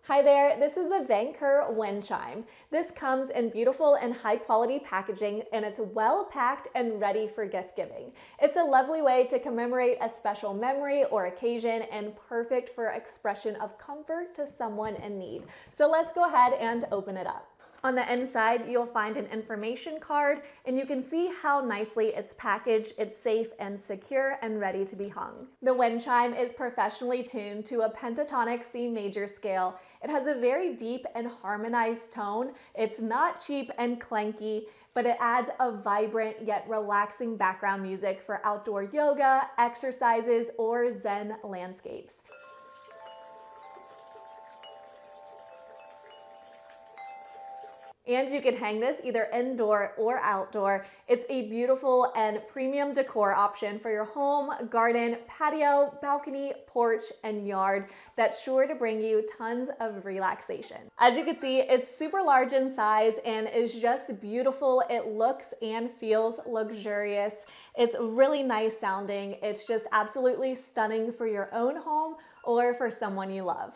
Hi there, this is the Vanquer Windchime. This comes in beautiful and high quality packaging, and it's well packed and ready for gift giving. It's a lovely way to commemorate a special memory or occasion and perfect for expression of comfort to someone in need. So let's go ahead and open it up. On the inside, you'll find an information card, and you can see how nicely it's packaged. It's safe and secure and ready to be hung. The wind chime is professionally tuned to a pentatonic C major scale. It has a very deep and harmonized tone. It's not cheap and clanky, but it adds a vibrant yet relaxing background music for outdoor yoga, exercises, or Zen landscapes. And you can hang this either indoor or outdoor. It's a beautiful and premium decor option for your home, garden, patio, balcony, porch, and yard that's sure to bring you tons of relaxation. As you can see, it's super large in size and is just beautiful. It looks and feels luxurious. It's really nice sounding. It's just absolutely stunning for your own home or for someone you love.